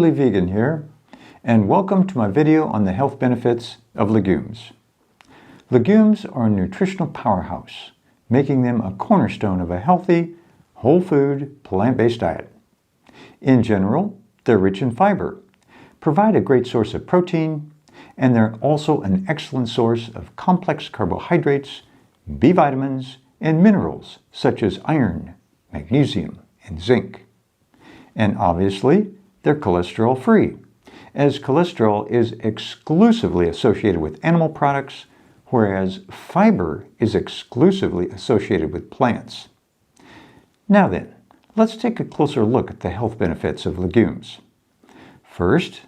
Totally Vegan here, and welcome to my video on the health benefits of legumes. Legumes are a nutritional powerhouse, making them a cornerstone of a healthy, whole food, plant-based diet. In general, they're rich in fiber, provide a great source of protein, and they're also an excellent source of complex carbohydrates, B vitamins, and minerals such as iron, magnesium, and zinc. And obviously, they're cholesterol-free, as cholesterol is exclusively associated with animal products, whereas fiber is exclusively associated with plants. Now then, let's take a closer look at the health benefits of legumes. First,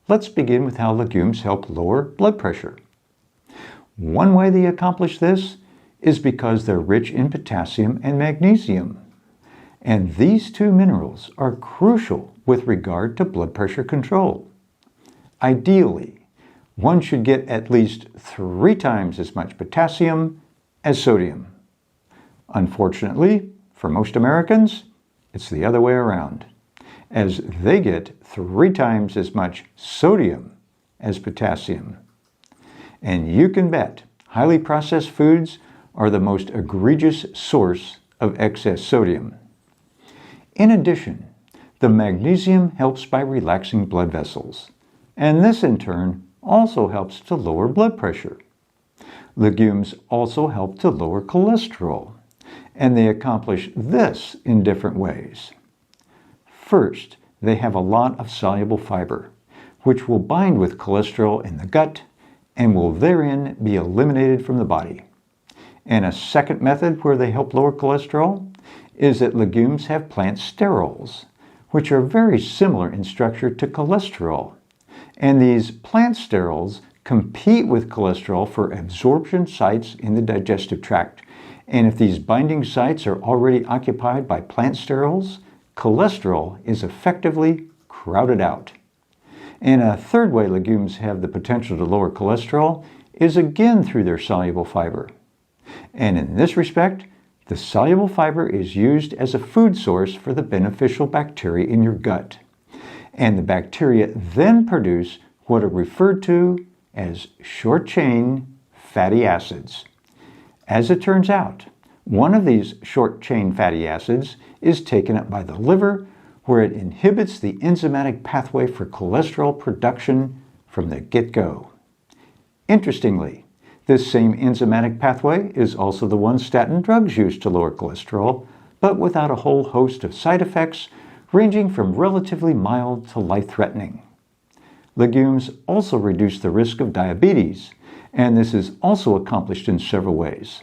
let's begin with how legumes help lower blood pressure. One way they accomplish this is because they're rich in potassium and magnesium. And these two minerals are crucial with regard to blood pressure control. Ideally, one should get at least 3 times as much potassium as sodium. Unfortunately, for most Americans, it's the other way around, as they get 3 times as much sodium as potassium. And you can bet highly processed foods are the most egregious source of excess sodium. In addition, the magnesium helps by relaxing blood vessels, and this in turn also helps to lower blood pressure. Legumes also help to lower cholesterol, and they accomplish this in different ways. First, they have a lot of soluble fiber, which will bind with cholesterol in the gut and will therein be eliminated from the body. And a second method where they help lower cholesterol is that legumes have plant sterols, which are very similar in structure to cholesterol. And these plant sterols compete with cholesterol for absorption sites in the digestive tract. And if these binding sites are already occupied by plant sterols, cholesterol is effectively crowded out. And a third way legumes have the potential to lower cholesterol is again through their soluble fiber. And in this respect, the soluble fiber is used as a food source for the beneficial bacteria in your gut. And the bacteria then produce what are referred to as short-chain fatty acids. As it turns out, one of these short-chain fatty acids is taken up by the liver, where it inhibits the enzymatic pathway for cholesterol production from the get-go. Interestingly, this same enzymatic pathway is also the one statin drugs use to lower cholesterol, but without a whole host of side effects, ranging from relatively mild to life-threatening. Legumes also reduce the risk of diabetes, and this is also accomplished in several ways.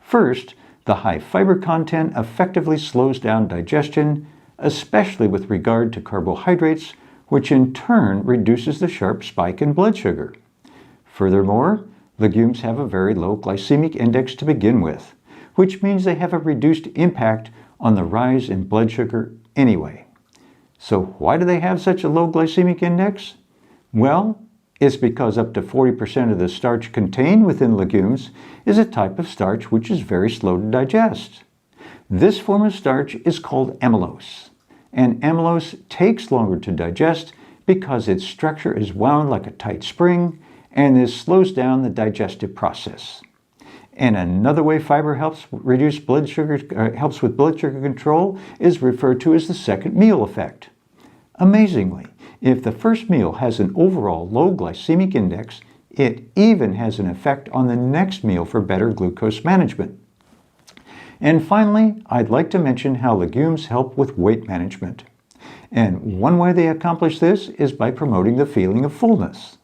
First, the high fiber content effectively slows down digestion, especially with regard to carbohydrates, which in turn reduces the sharp spike in blood sugar. Furthermore, legumes have a very low glycemic index to begin with, which means they have a reduced impact on the rise in blood sugar anyway. So why do they have such a low glycemic index? Well, it's because up to 40% of the starch contained within legumes is a type of starch which is very slow to digest. This form of starch is called amylose, and amylose takes longer to digest because its structure is wound like a tight spring, and this slows down the digestive process. And another way fiber helps with blood sugar control is referred to as the second meal effect. Amazingly, if the first meal has an overall low glycemic index, it even has an effect on the next meal for better glucose management. And finally, I'd like to mention how legumes help with weight management. And one way they accomplish this is by promoting the feeling of fullness.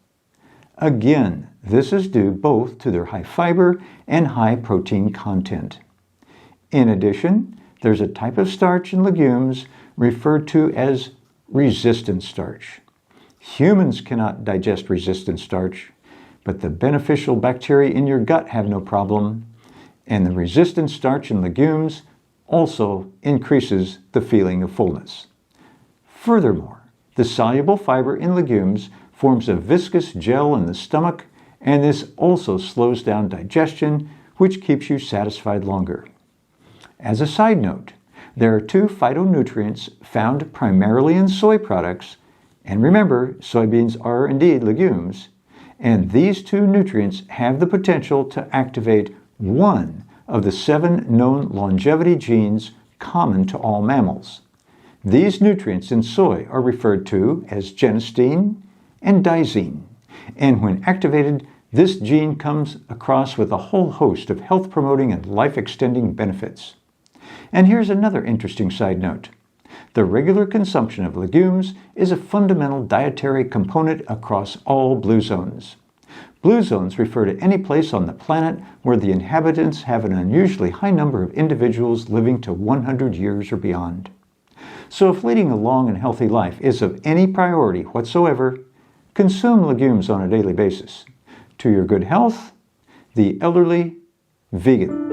Again, this is due both to their high fiber and high protein content. In addition, there's a type of starch in legumes referred to as resistant starch. Humans cannot digest resistant starch, but the beneficial bacteria in your gut have no problem, and the resistant starch in legumes also increases the feeling of fullness. Furthermore, the soluble fiber in legumes forms a viscous gel in the stomach, and this also slows down digestion, which keeps you satisfied longer. As a side note, there are 2 phytonutrients found primarily in soy products, And remember, soybeans are indeed legumes, and these two nutrients have the potential to activate one of the 7 known longevity genes common to all mammals. These nutrients in soy are referred to as genistein and lysine, and when activated, this gene comes across with a whole host of health-promoting and life-extending benefits. And here's another interesting side note. The regular consumption of legumes is a fundamental dietary component across all blue zones. Blue zones refer to any place on the planet where the inhabitants have an unusually high number of individuals living to 100 years or beyond. So if leading a long and healthy life is of any priority whatsoever, consume legumes on a daily basis. To your good health, the elderly vegan.